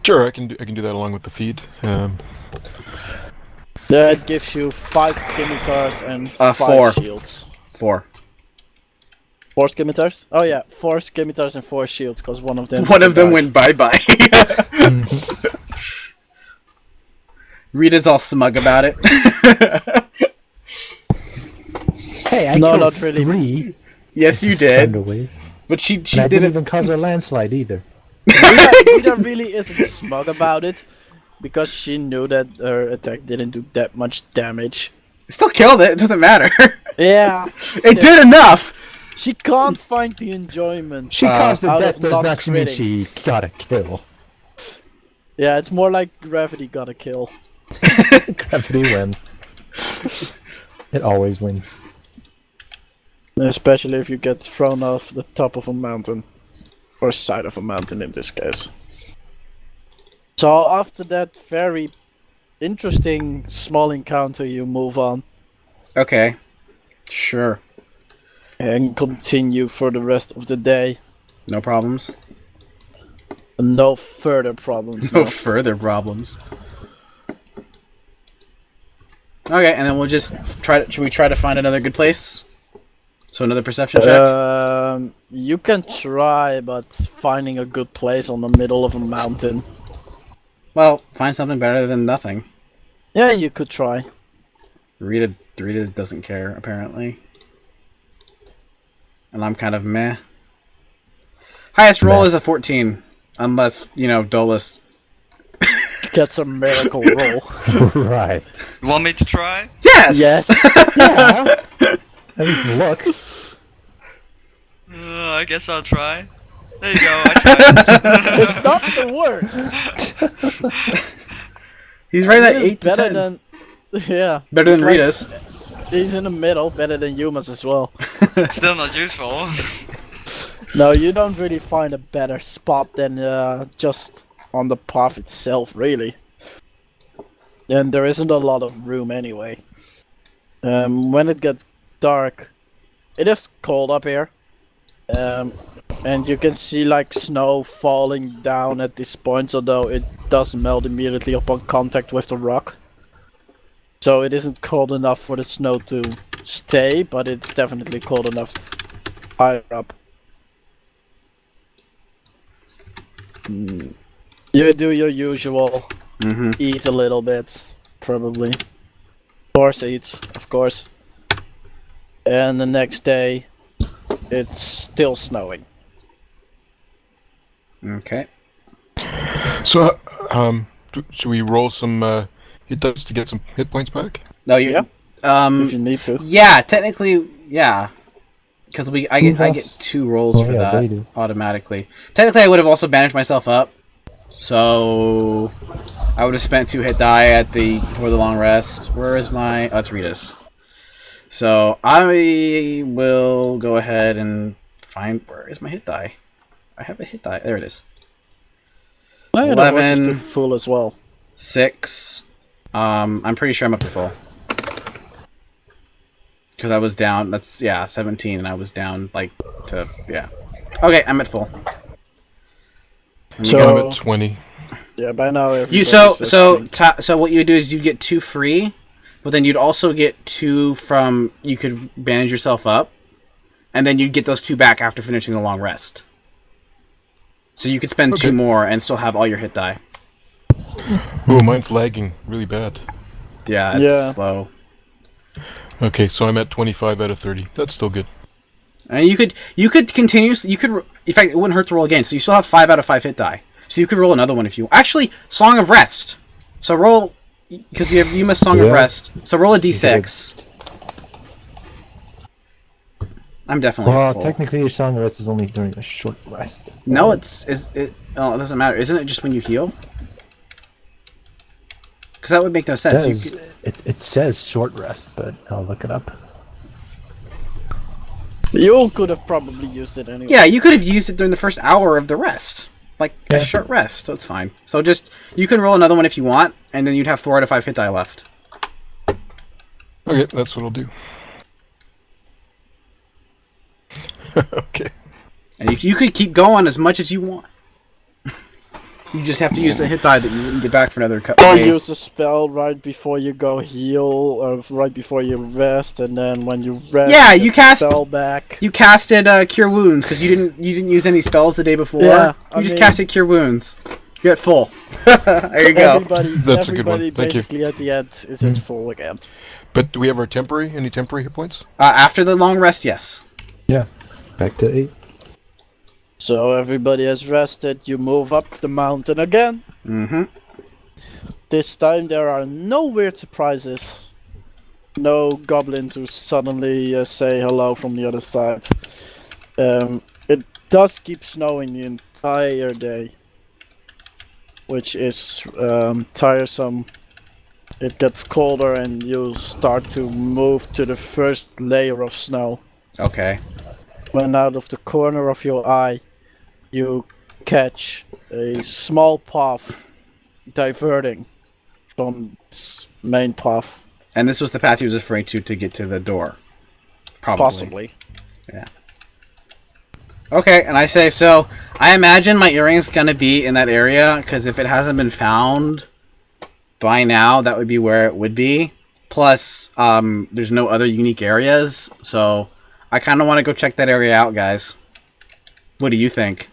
Sure, I can do that along with the feed. That gives you 5 scimitars and 5 4. shields. 4. 4 scimitars? Oh yeah, 4 scimitars and 4 shields, because one of them. Went bye-bye. Rita's all smug about it. Hey, I No, killed not really. 3. Yes, you Friend did. away. But she And I didn't didn't. even cause a landslide either. Rita really isn't smug about it, because she knew that her attack didn't do that much damage. Still killed it. It doesn't matter. Yeah, It did enough. she can't find the enjoyment. She caused a out death of doesn't not actually mean critting. she got a kill. Yeah, it's more like gravity got a kill. Gravity wins. It always wins. Especially if you get thrown off the top of a mountain. Or side of a mountain in this case. So after that very interesting small encounter, you move on Okay. Sure. and continue for the rest of the day. No problems. No further problems. No No. further problems. Okay, and then we'll just should we try to find another good place? So another perception check? You can try, but finding a good place on the middle of a mountain. Well, find something better than nothing. Yeah, you could try. Rita doesn't care, apparently. And I'm kind of meh. Highest roll Meh. is a 14. Unless, Dolos. Get a miracle roll. Right. You want me to try? Yes! Yes. Yeah. At least look. I guess I'll try. There you go, I tried. It's not the worst. He's right at It's 8 to better 10. than. Yeah. Better than it's like- Rita's. He's in the middle, better than humans as well. Still not useful. No, you don't really find a better spot than just on the path itself, really. And there isn't a lot of room anyway. When it gets dark, it is cold up here. And you can see like snow falling down at these points, although it does melt immediately upon contact with the rock. So it isn't cold enough for the snow to stay, but it's definitely cold enough higher up. You do your usual, eat a little bit, probably. Horse eats, of course. And the next day, it's still snowing. Okay. So, should we roll some hit dice to get some hit points back? No, you. Yeah. If you need to. Yeah, technically, yeah. Because I get 2 rolls for yeah, they that do. automatically. Technically, I would have also bandaged myself up, so I would have spent 2 hit die for the long rest. Where is my? Oh, it's Rita's. So I will go ahead and find where is my hit die. I have a hit die. There it is. No, the horse is 11. too full as well. 6. I'm pretty sure I'm up to full. Because I was down, 17, and I was down, yeah. Okay, I'm at full. I'm at 20. Yeah, by now So what you do is you get 2 free, but then you'd also get 2 from, you could bandage yourself up, and then you'd get those 2 back after finishing the long rest. So you could spend 2 more and still have all your hit die. Oh, mine's lagging really bad. Yeah, it's slow. Okay, so I'm at 25 out of 30. That's still good. And you could continue. In fact, it wouldn't hurt to roll again. So you still have 5 out of 5 hit die. So you could roll another one if you actually Song of Rest. So roll because you missed Song of Rest. So roll a d6. I'm definitely Well, full. technically, your song of rest is only during a short rest. No, it doesn't matter. Isn't it just when you heal? Because that would make no sense. It says short rest, but I'll look it up. You could have probably used it anyway. Yeah, you could have used it during the first hour of the rest. Like a short rest, so it's fine. So you can roll another one if you want, and then you'd have 4 out of 5 hit die left. Okay, that's what I'll do. Okay. And you could keep going as much as you want. You just have to use a hit die that you wouldn't get back for another cut. Or use a spell right before you go heal, or right before you rest, and then when you rest, Yeah, get you the cast- spell back. You casted Cure Wounds because you didn't use any spells the day before. Yeah, you just casted Cure Wounds. You're at full. There you go. That's a good one. Everybody Thank you. basically at the end is at full again. But do we have our temporary? Any temporary hit points? After the long rest, yes. Yeah. Back to 8. So everybody has rested, you move up the mountain again. Mm-hmm. This time there are no weird surprises. No goblins who suddenly say hello from the other side. It does keep snowing the entire day, which is tiresome. It gets colder and you start to move to the first layer of snow. Okay. When out of the corner of your eye, you catch a small path diverting from its main path. And this was the path he was referring to get to the door. Probably. Possibly. Yeah. Okay, and I say, so I imagine my earring's gonna be in that area, because if it hasn't been found by now, that would be where it would be. Plus, there's no other unique areas, so I kind of want to go check that area out, guys. What do you think?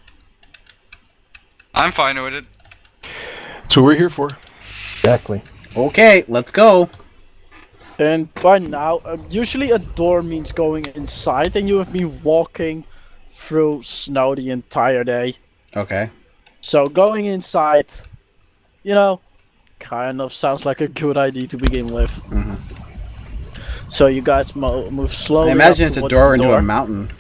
I'm fine with it. That's what we're here for. Exactly. Okay, let's go. And by now, usually a door means going inside, and you have been walking through snow the entire day. Okay. So going inside, you know, kind of sounds like a good idea to begin with. Mhm. So you guys move slowly. I imagine up it's a towards door the into a mountain.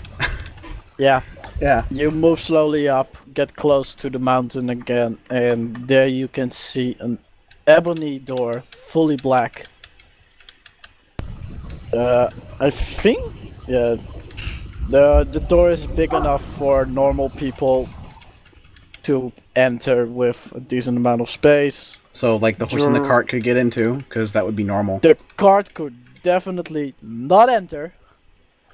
Yeah. Yeah. You move slowly up, get close to the mountain again, and there you can see an ebony door, fully black. I think, yeah, the door is big enough for normal people to enter with a decent amount of space. So, like, the horse and the cart could get into, because that would be normal. The cart could definitely not enter.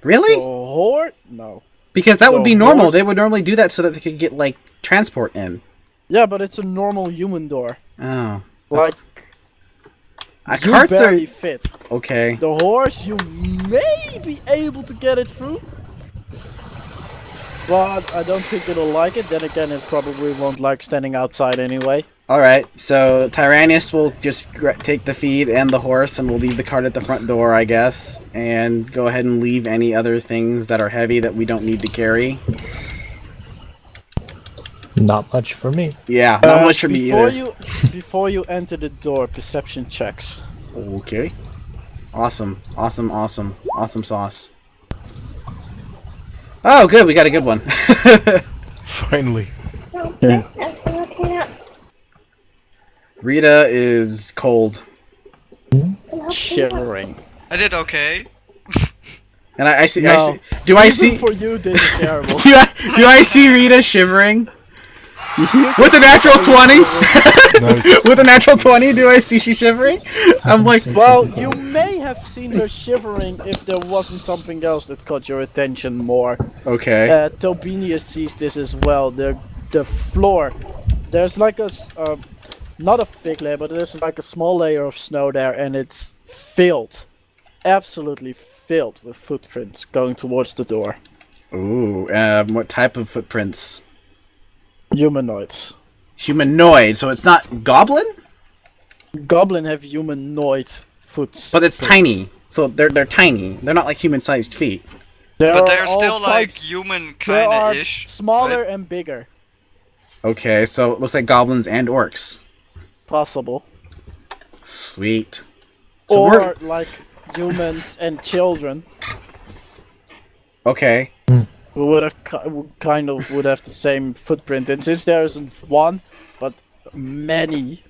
The Really? horse, no. Because that would be the normal. horse- They would normally do that so that they could get, like, transport in. Yeah, but it's a normal human door. Oh. Like, you Carts are... barely fit. Okay. The horse, you may be able to get it through. But I don't think it'll like it. Then again, it probably won't like standing outside anyway. Alright, so Tyraneus will just take the feed and the horse, and we'll leave the cart at the front door, I guess. And go ahead and leave any other things that are heavy that we don't need to carry. Not much for me. Yeah, not much for me either. Before you enter the door, perception checks. Okay. Awesome. Awesome, awesome. Awesome sauce. Oh, good, we got a good one. Finally. Rita is cold. Shivering. I did okay. And I see, No. do I Even see, for you, this is terrible. do I see Rita shivering? With a natural 20? Nice. With a natural 20, do I see she shivering? I'm like, Well, you may have seen her shivering if there wasn't something else that caught your attention more. okay. Tobinius sees this as well. The floor, there's like not a thick layer, but there's like a small layer of snow there, and it's filled, absolutely filled with footprints going towards the door. Ooh, what type of footprints? Humanoids. Humanoid, so it's not goblin? Goblin have humanoid foot. But it's tiny. So they're tiny. They're not like human-sized feet. But they're still like human There are kinda-ish. smaller right? and bigger. Okay, so it looks like goblins and orcs. Possible. Sweet. So Or like humans and children. okay. Who would have would have the same footprint, and since there isn't one but many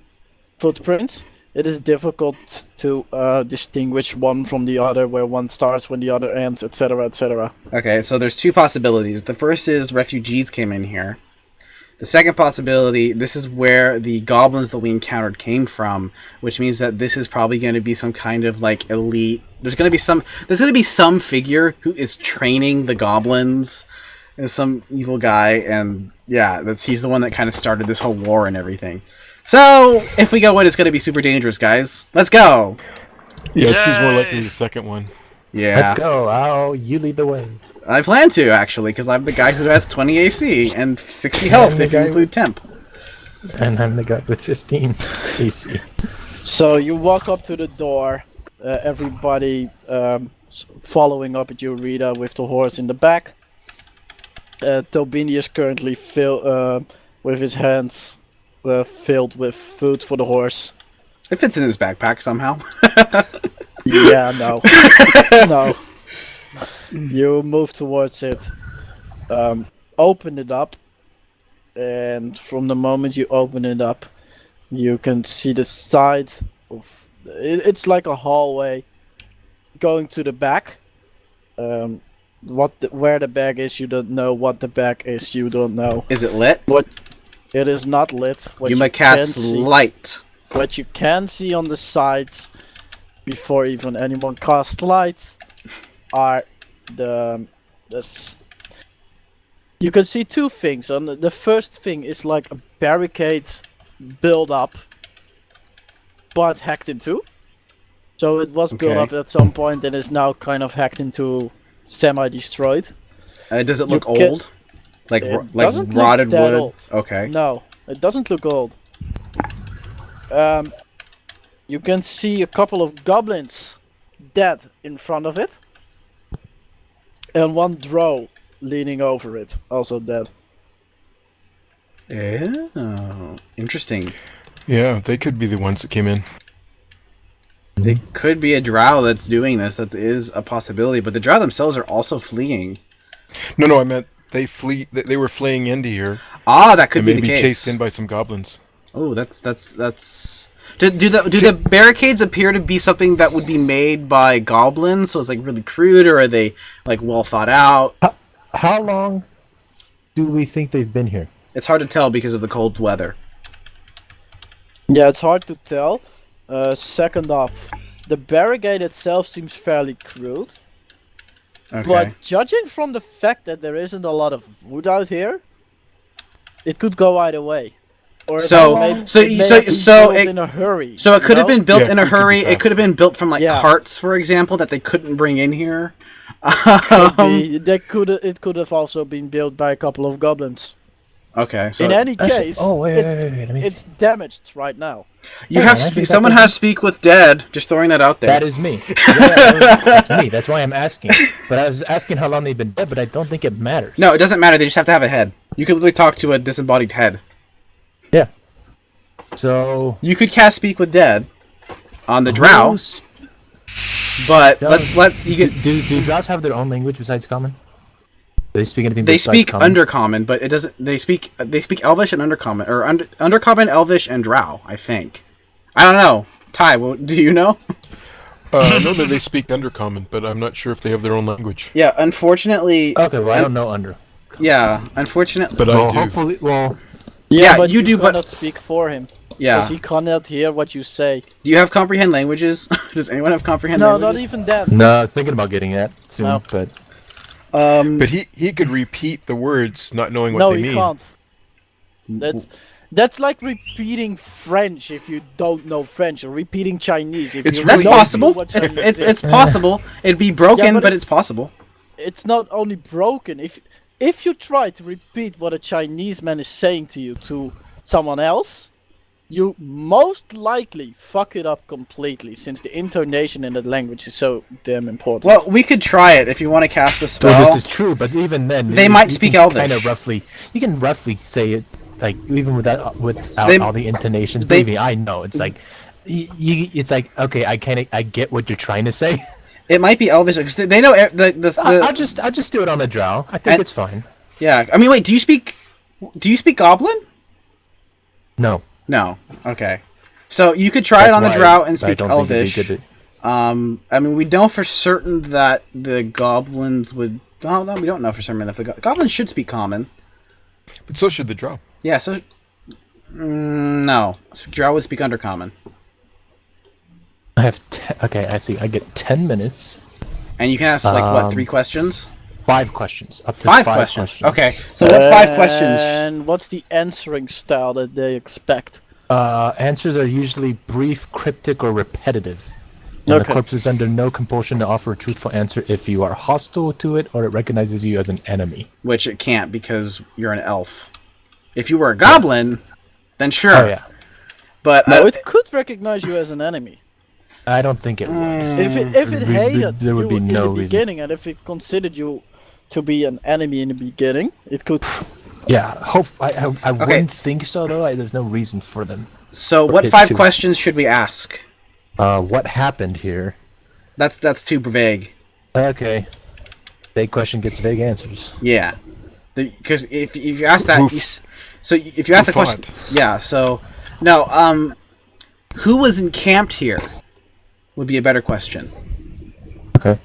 footprints, it is difficult to distinguish one from the other, where one starts when the other ends, etc., etc. Okay, so there's two possibilities. The first is refugees came in here. The second possibility, this is where the goblins that we encountered came from, which means that this is probably going to be some kind of like elite. There's going to be some figure who is training the goblins is some evil guy, and yeah, he's the one that kind of started this whole war and everything. So if we go in, it's going to be super dangerous, guys. Let's go. Yeah, it seems more Yay! likely the second one. Yeah, Let's go. Ow, you lead the way. I plan to actually, because I'm the guy who has 20 AC and 60 health I'm the if you guy- include temp. And I'm the guy with 15 AC. So you walk up to the door, everybody following up at you, Rita, with the horse in the back. Tobini is currently with his hands filled with food for the horse. It fits in his backpack somehow. Yeah, no. No. You move towards it, open it up, and from the moment you open it up, you can see the side of... It's like a hallway going to the back. Where the bag is, you don't know. What the bag is, you don't know. Is it lit? It is not lit. What Yuma you casts can see- light. What you can see on the sides, before even anyone casts lights, are you can see two things. The first thing is like a barricade build up, but hacked in two. So it was built Okay. up at some point and is now kind of hacked into semi-destroyed. Does it look You can- old? Like It like doesn't look rotted that wood? old. Okay. No, it doesn't look old. You can see a couple of goblins dead in front of it. And one drow leaning over it, also dead. Oh, interesting. Yeah, they could be the ones that came in. It could be a drow that's doing this. That is a possibility. But the drow themselves are also fleeing. No, I meant they flee. They were fleeing into here Ah, that could and be maybe the case. chased in by some goblins. Oh, that's. Do the barricades appear to be something that would be made by goblins? So it's like really crude, or are they like well thought out? How long do we think they've been here? It's hard to tell because of the cold weather. Yeah, it's hard to tell. Second off, the barricade itself seems fairly crude. Okay. But judging from the fact that there isn't a lot of wood out here, it could go either way. Or So- it may so- have so- been so built it- in a hurry. So it could have you know? been built Yeah, in a it could be hurry. It fast. could have been built from like Yeah. carts, for example, that they couldn't bring in here. It could have also been built by a couple of goblins. Okay, so In any Actually- case, oh, wait, it's, let me it's damaged right now. you Yeah, have I think someone that has speak with dead. Just throwing that out there. That is me. Yeah, that's me. That's why I'm asking. But I was asking how long they've been dead, but I don't think it matters. No, it doesn't matter. They just have to have a head. You could literally talk to a disembodied head. Yeah. So. You could cast speak with dead on the drow, who's- but No, let's let you get. Do drows have their own language besides common? Do they speak anything They besides speak common? undercommon, but it doesn't. They speak Elvish and undercommon, or undercommon, Elvish, and drow. I think. I don't know. Ty, do you know? I know that they speak Undercommon, but I'm not sure if they have their own language. Yeah, unfortunately. Okay, well I don't know under. Yeah, unfortunately. But Well, I do. hopefully, well, Yeah, but you do, but- cannot speak for him. Yeah. Because he cannot hear what you say. Do you have comprehend languages? Does anyone have comprehend No, languages? not even that. no, I was thinking about getting that soon, No. but But he could repeat the words, not knowing what No, they he mean. can't. That's like repeating French if you don't know French, or repeating Chinese if It's you That's really don't possible. know what It's, Chinese it's is. it's possible. It'd be broken, Yeah, but but it's possible. It's not only broken. If you try to repeat what a Chinese man is saying to you to someone else, you most likely fuck it up completely, since the intonation in that language is so damn important. Well, we could try it if you want to cast the so spell. this is true. But even then, They might speak Elvish. Kind of roughly, you can roughly say it, like even without They- all the intonations. they- Believe me, I know. It's like, it's like okay, I get what you're trying to say. It might be Elvish because they know I'll just do it on the drow. I think And- it's fine. Yeah, I mean, wait. Do you speak Goblin? No, No. Okay. So you could try it on the drow and speak Elvish. I mean, we know for certain that the goblins would. Oh no, we don't know for certain if the goblins should speak Common. But so should the drow. Yeah. So. No, drow would speak Undercommon, I have okay. I see. I get 10 minutes. and you can ask like what 3 Um, questions. 5 questions. Up to 5 5 questions. Okay. So what 5 questions? And what's the answering style that they expect? Answers are usually brief, cryptic, or repetitive. And the corpse is under no compulsion to offer a truthful answer if you are hostile to it or it recognizes you as an enemy. Which it can't because you're an elf. If you were a goblin, then sure. Oh, yeah. But No, it could recognize you as an enemy. I don't think it would. If it hated there would you be in no the reason. beginning, and if it considered you to be an enemy in the beginning, it could. Yeah, I wouldn't think so, though. There's no reason for them. So what 5 questions should we ask? What happened here? That's too vague. Okay. Vague question gets vague answers. Yeah. Because if you ask that... So if you ask the question... Yeah, so... No, who was encamped here? Would be a better question. Okay.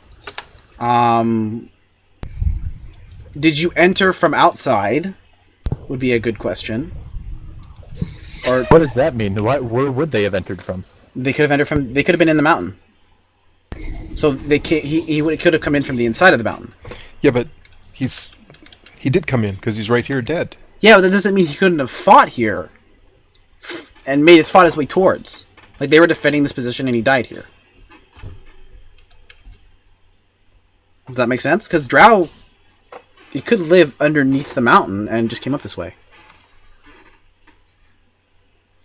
Did you enter from outside? Would be a good question. Or what does that mean? Where would they have entered from? They could have entered from. They could have been in the mountain. So they can't, he could have come in from the inside of the mountain. Yeah, but he did come in because he's right here dead. Yeah, but that doesn't mean he couldn't have fought here and fought his way towards. Like they were defending this position and he died here. Does that make sense? Because Drow, he could live underneath the mountain and just came up this way.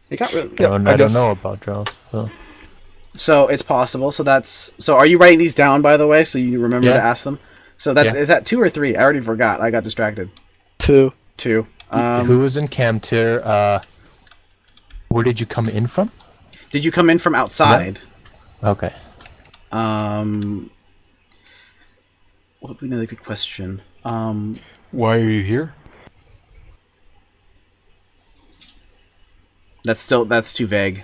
It got really. Yeah, I don't know about Drow, so it's possible. So are you writing these down, by the way, so you remember to ask them? So is that 2 or 3? I already forgot. I got distracted. 2. 2. Who was encamped here? Where did you come in from? Did you come in from outside? No. Okay. What would be another good question? Why are you here? That's too vague.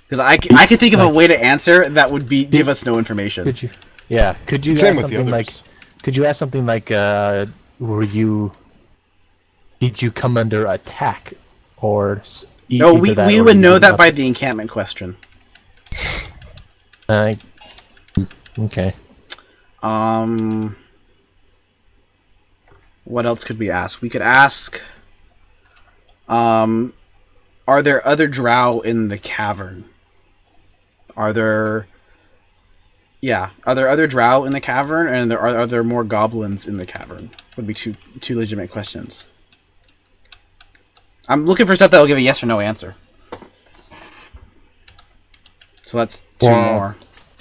Because I could think of a way to answer that would give us no information. Could you? Yeah. Could you ask something like? Could you ask something like? Did you come under attack, or? No, we would know that by the encampment question. Okay. What else could we ask? We could ask, are there other drow in the cavern? Are there other drow in the cavern, and are there more goblins in the cavern? Would be two legitimate questions. I'm looking for stuff that will give a yes or no answer. So that's 2 more.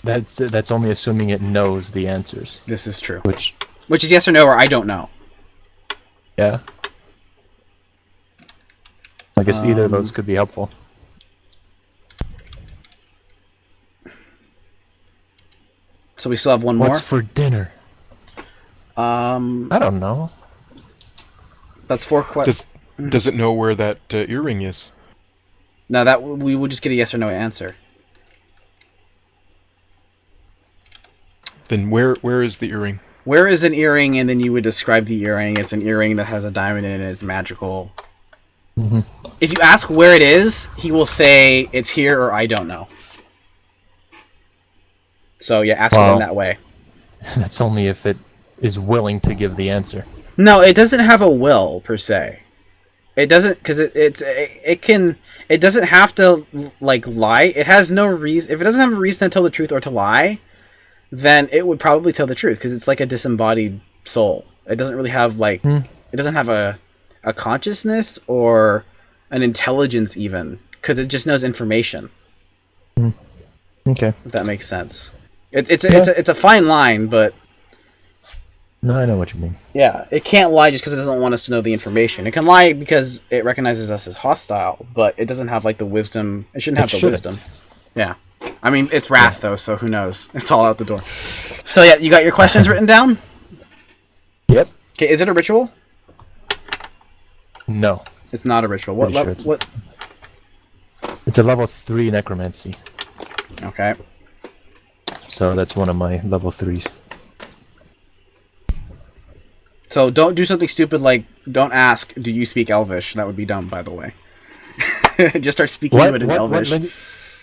That's only assuming it knows the answers. This is true. Which is yes or no, or I don't know. Yeah. I guess either of those could be helpful. So we still have one more? What's for dinner? I don't know. That's 4 questions. Does it know where that earring is? No, that we would just get a yes or no answer. Then where is the earring? Where is an earring, and then you would describe the earring. It's an earring that has a diamond in it, and it's magical. Mm-hmm. If you ask where it is, he will say it's here or I don't know. So yeah, ask it in that way. That's only if it is willing to give the answer. No, it doesn't have a will per se. It doesn't, because it doesn't have to like lie. It has no reason. If it doesn't have a reason to tell the truth or to lie, then it would probably tell the truth because it's like a disembodied soul. It doesn't really have it doesn't have a consciousness or an intelligence even, because it just knows information. Okay, if that makes sense. It's a fine line, but no, I know what you mean. Yeah, it can't lie just because it doesn't want us to know the information. It can lie because it recognizes us as hostile, but it doesn't have like the wisdom. It shouldn't have the wisdom. Yeah. I mean, it's wrath, though, so who knows? It's all out the door. So, yeah, you got your questions written down? Yep. Okay, is it a ritual? No. It's not a ritual. What level? What? It's a level 3 necromancy. Okay. So that's one of my level 3s. So don't do something stupid like, don't ask, do you speak Elvish? That would be dumb, by the way. Just start speaking to it in Elvish.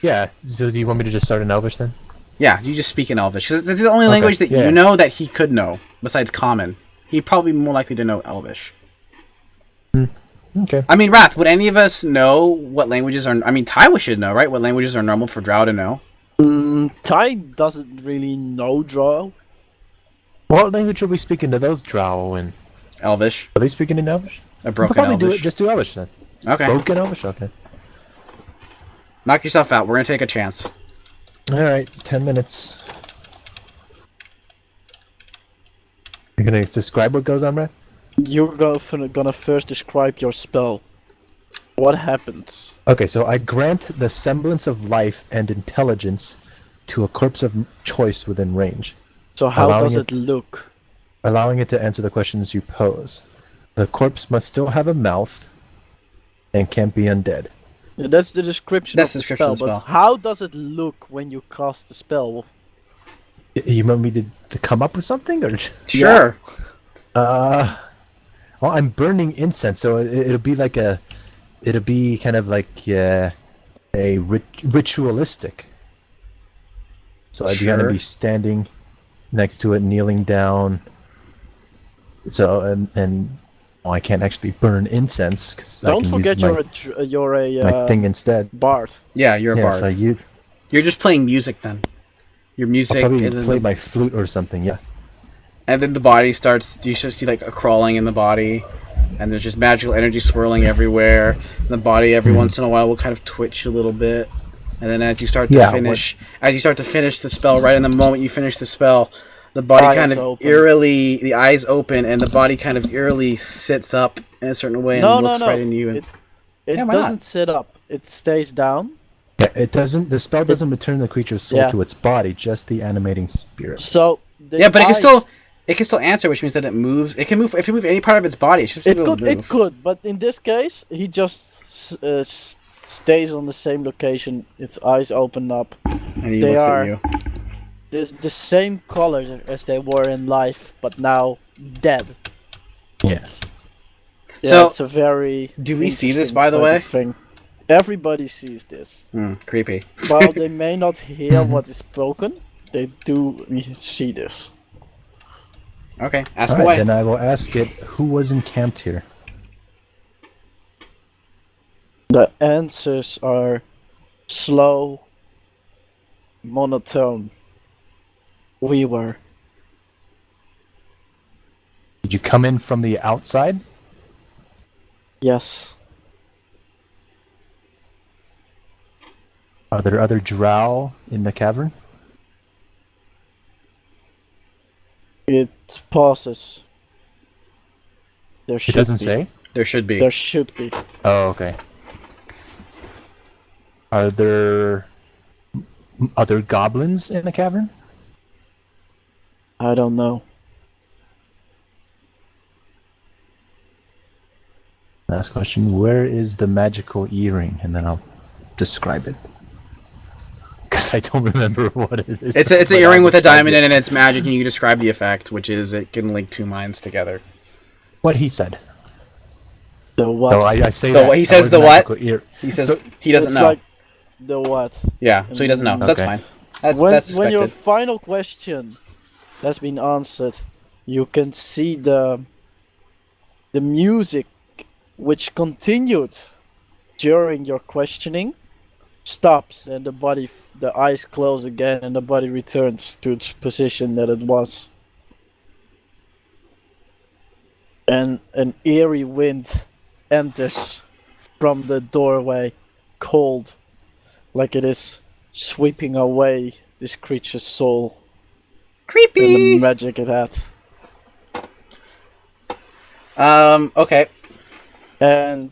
Yeah, so do you want me to just start in Elvish then? Yeah, you just speak in Elvish. Because it's the only language that you know that he could know, besides Common. He'd probably be more likely to know Elvish. Okay. I mean, Wrath, would any of us know what languages are... I mean, Ty should know, right? What languages are normal for Drow to know? Ty doesn't really know Drow. What language are we speaking to those Drow in? Elvish. Are they speaking in Elvish? A broken probably Elvish. just do Elvish then. Okay. Broken Elvish? Okay. Knock yourself out. We're going to take a chance. Alright, 10 minutes. You're gonna describe what goes on, Brad? You're gonna first describe your spell. What happens? Okay, so I grant the semblance of life and intelligence to a corpse of choice within range. So how Allowing does it- it look? Allowing it to answer the questions you pose. The corpse must still have a mouth and can't be undead. Yeah, that's the description That's of the the description spell, of the but how does it look when you cast the spell? You want me to come up with something, or? Sure. Well, I'm burning incense, so it'll be like it'll be kind of like a ritualistic. So I'd Sure. gonna be standing next to it, kneeling down. So well, I can't actually burn incense because I Don't can forget use you're a my thing instead. bard. Yeah, you're a Yeah, bard. so You're just playing music then. Your music, I'll probably and then, play my flute or something. Yeah. and then the body starts. You should see like a crawling in the body, and there's just magical energy swirling everywhere. And the body every once in a while will kind of twitch a little bit, and then as you start to finish the spell, right in the moment you finish the spell, the body Eyes kind of open. eerily, the eyes open, and the body kind of eerily sits up in a certain way and looks right into you. And, It Yeah, why not? doesn't sit up. It stays down. Yeah, it doesn't. The spell doesn't return the creature's soul Yeah. to its body, just the animating spirit. So the yeah, but eyes, it can still answer, which means that it moves. It can move if you move any part of its body. It should be It able could, to it move. could, but in this case, he just stays on the same location. Its eyes open up. And he They looks are- at you. The same colors as they were in life, but now dead. Yes. Yeah, So, it's a very. do we see this, interesting by the type way? of thing. Everybody sees this. Creepy. While they may not hear what is spoken, they do see this. Okay, ask All away. right, then I will ask it. Who was encamped here? The answers are slow, monotone. We were. Did you come in from the outside? Yes. Are there other drow in the cavern? It pauses. There It should doesn't be. say. There should be. There should be. Oh, okay. Are there other goblins in the cavern? I don't know. Last question. Where is the magical earring? And then I'll describe it. Because I don't remember what it is. It's an but I'll earring with a describe diamond it. in it, and it's magic, and you describe the effect, which is it can link two minds together. What he said. The what? So I say The that. what- he Oh, says it's the a what? magical ear. He says So- he doesn't It's know. like the what? Yeah, so he doesn't know. So that's Okay. fine. That's When expected. your final question has been answered, you can see the music which continued during your questioning stops, and the eyes close again, and the body returns to its position that it was. And an eerie wind enters from the doorway, cold, like it is sweeping away this creature's soul and the Creepy. magic it had. Okay. And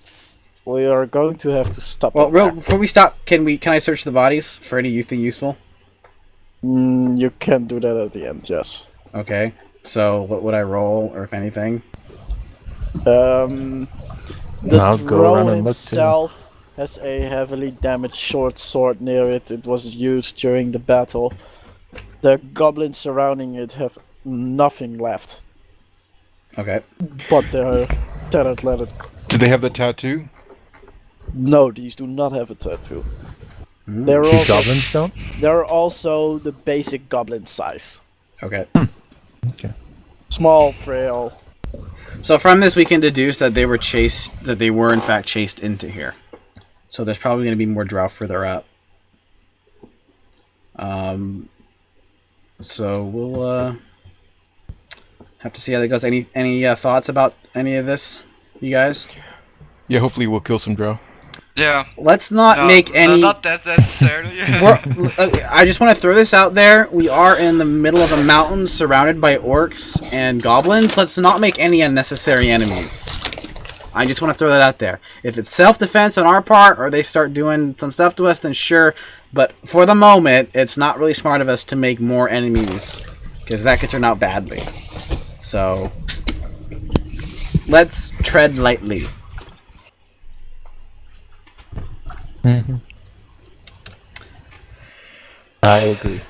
we are going to have to stop. Well, it there. before we stop, can I search the bodies for anything useful? You can do that at the end, yes. Okay. So what would I roll, or if anything? The I'll go around drone and look too. himself has a heavily damaged short sword near it. It was used during the battle. The goblins surrounding it have nothing left, Okay. but they're dead athletic. Do they have the tattoo? No, these do not have a tattoo. They're These also, goblins don't? they're also the basic goblin size. Okay. Okay. Small, frail. So from this, we can deduce that they were chased. That they were in fact chased into here. So there's probably going to be more drow further up. So we'll have to see how that goes. Any thoughts about any of this, you guys? Yeah, hopefully we'll kill some drow. Yeah. Let's not make any. Not that necessarily. I just want to throw this out there. We are in the middle of a mountain surrounded by orcs and goblins. Let's not make any unnecessary enemies. I just want to throw that out there. If it's self-defense on our part, or they start doing some stuff to us, then sure. But for the moment, it's not really smart of us to make more enemies, because that could turn out badly. So, let's tread lightly. Mm-hmm. I agree.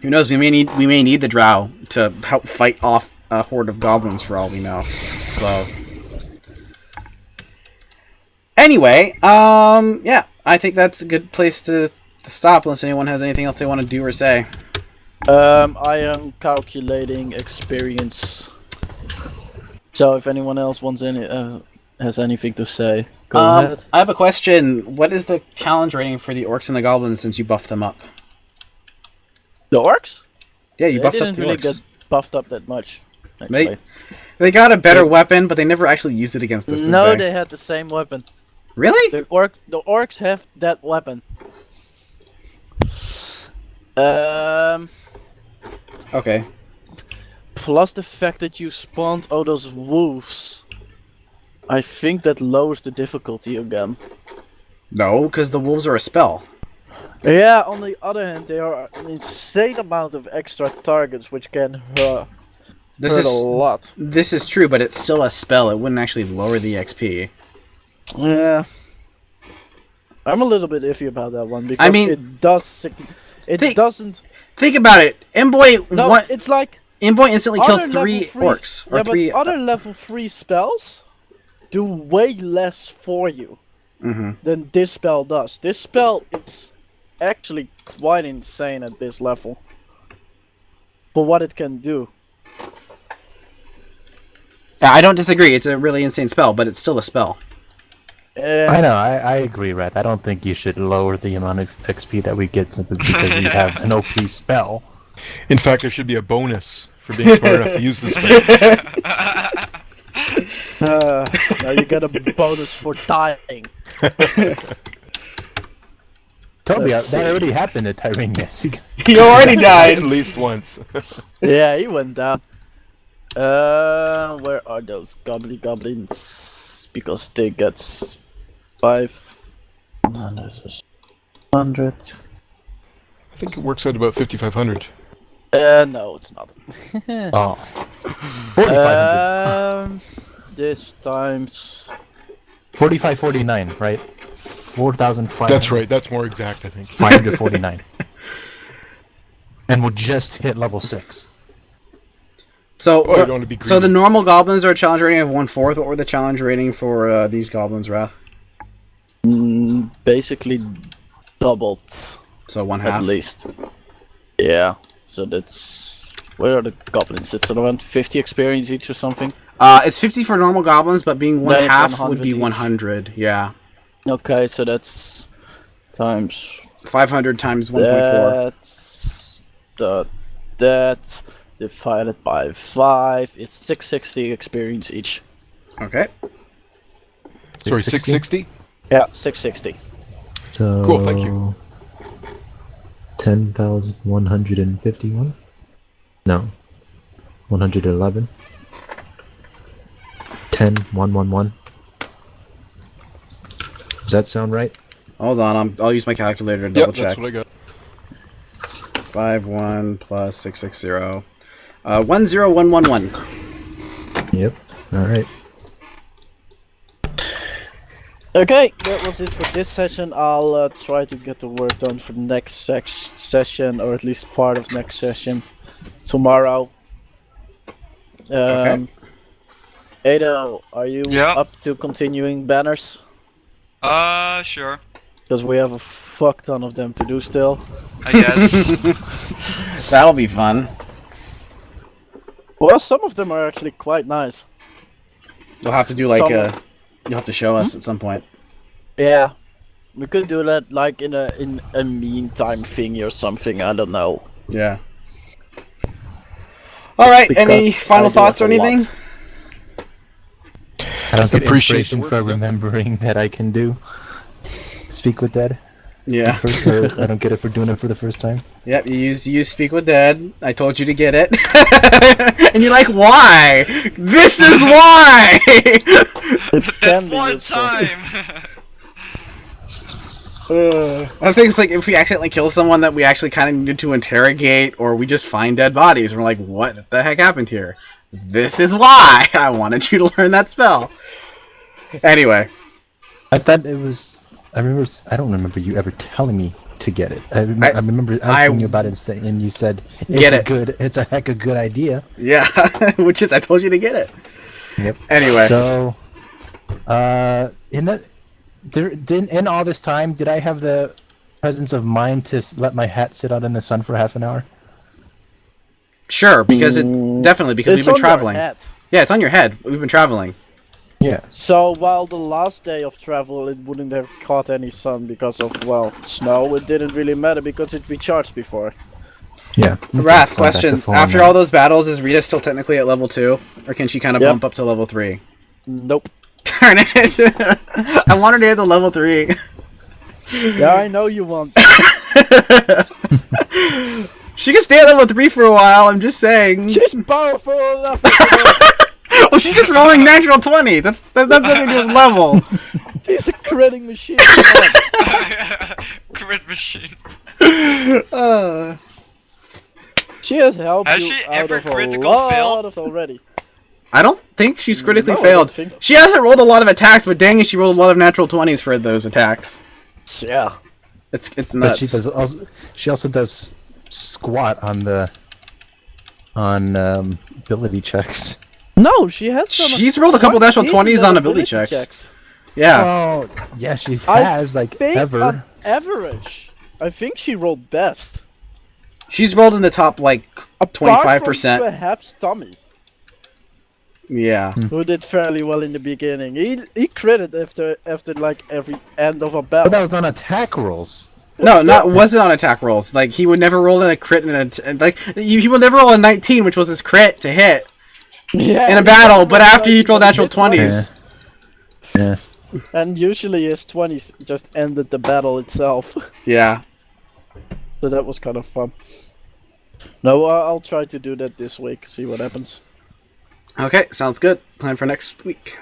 Who knows? We may need the drow to help fight off a horde of goblins for all we know. So, anyway, yeah, I think that's a good place to stop. Unless anyone has anything else they want to do or say. I am calculating experience. So if anyone else wants has anything to say, go ahead. I have a question. What is the challenge rating for the orcs and the goblins since you buffed them up? The orcs? Yeah, you buffed up didn't the really orcs. get buffed up that much. Actually. They got a better weapon, but they never actually used it against us. Did No, they? they had the same weapon. Really? The orcs have that weapon. Okay. Plus the fact that you spawned all those wolves. I think that lowers the difficulty again. No, because the wolves are a spell. Yeah, on the other hand, they are an insane amount of extra targets, which can hurt a lot. This is true, but it's still a spell. It wouldn't actually lower the XP. Yeah. I'm a little bit iffy about that one, because I mean, it does... doesn't... Think about it. No, it's like... Imboy instantly other killed 3 level orcs. Or yeah, 3... but other level 3 spells do way less for you than this spell does. This spell is actually quite insane at this level for what it can do. I don't disagree. It's a really insane spell, but it's still a spell. I know, I agree, Red. I don't think you should lower the amount of XP that we get simply because we have an OP spell. In fact, there should be a bonus for being smart enough to use this spell. Now you get a bonus for dying. Toby, Let's that see. already happened at Tyraneus. You already died! At least once. Yeah, he went down. Where are those goblins? Because they get 500. I think it works out about 5,500. No, it's not. Oh. 4,500. This times 4,549, right? 4,500. That's right. That's more exact, I think. 549. And we'll just hit level 6. So, Oh, I don't want to be so the greedy. normal goblins are a challenge rating of 1/4. What were the challenge rating for these goblins, Wrath? basically doubled So 1/2. at least. Yeah. So that's where are the goblins? It's around 50 experience each or something. It's 50 for normal goblins, but being Then it's 1/2 would 100 be each. 100. Yeah, Okay, so that's times 500 times 1.4. That divided by 5 is 660 experience each. Okay. Sorry, 660? Yeah, 660. So Cool, thank you. 10,151? No. 111. 10,111. Does that sound right? Hold on, I'll use my calculator to Yep, double check. that's what I got. 51 plus 660. 10111. Yep. Alright. Okay, that was it for this session. I'll try to get the work done for the next session, or at least part of next session, tomorrow. Okay. Ado, are you Yeah. up to continuing banners? Sure. Because we have a fuck ton of them to do still. I guess. That'll be fun. Well, some of them are actually quite nice. You'll have to do like Some- you'll have to show us at some point. Yeah. We could do that like in a meantime thingy or something, I don't know. Yeah. Alright, any Because final I do thoughts or have a lot. anything? I don't get Appreciate inspiration the work for done. remembering that I can do Speak with Dead. Yeah. First, I don't get it for doing it for the first time. Yep, you use Speak with Dead. I told you to get it. And you're like, why? This is why! It can be One useful. time. I was thinking it's like if we accidentally kill someone that we actually kind of needed to interrogate, or we just find dead bodies, and we're like, what the heck happened here? This is why I wanted you to learn that spell. Anyway, I thought it was. I don't remember you ever telling me to get it. I remember asking you about it, and you said Get it's it. It's a heck of a good idea. yeah, which is I told you to get it. Yep. Anyway, So, in all this time, did I have the presence of mind to let my hat sit out in the sun for half an hour? sure, because we've It's been on your traveling. head. Yeah, it's on your head. We've been traveling. Yeah. So while the last day of travel it wouldn't have caught any sun because of, well, snow, it didn't really matter because it recharged before. Yeah. Wrath, So back question. to full After now. all those battles, is Rita still technically at level 2? Or can she kind of Yep. bump up to level 3? Nope. Darn it! I wanted to hit the level 3. Yeah, I know you want. She can stay at level 3 for a while, I'm just saying. She's powerful enough. for this. Well, she's just rolling natural 20. That doesn't do level. She's a critting machine. Come on. Crit machine. She has helped Has you she out ever of a critical lot failed? of already. I don't think she's critically No, I failed. don't think- She hasn't rolled a lot of attacks, but dang it, she rolled a lot of natural 20s for those attacks. Yeah. It's But nuts. she also does squat on ability checks. No, she has some. She's rolled a couple quite natural decent 20s on ability checks. Yeah. Oh, yeah, she I has like think ever. on average, I think she rolled best. She's rolled in the top, like, Apart 25%. from perhaps Tommy, Yeah. who did fairly well in the beginning. He critted after like every end of a But battle. that was on attack rolls. No, wasn't on attack rolls. Like, he would never roll in a crit he would never roll a 19, which was his crit to hit Yeah, in a he battle, rolled but after he like rolled natural hit twice. 20s. Yeah. And usually his 20s just ended the battle itself. Yeah. So that was kind of fun. No, I'll try to do that this week, see what happens. Okay, sounds good. Plan for next week.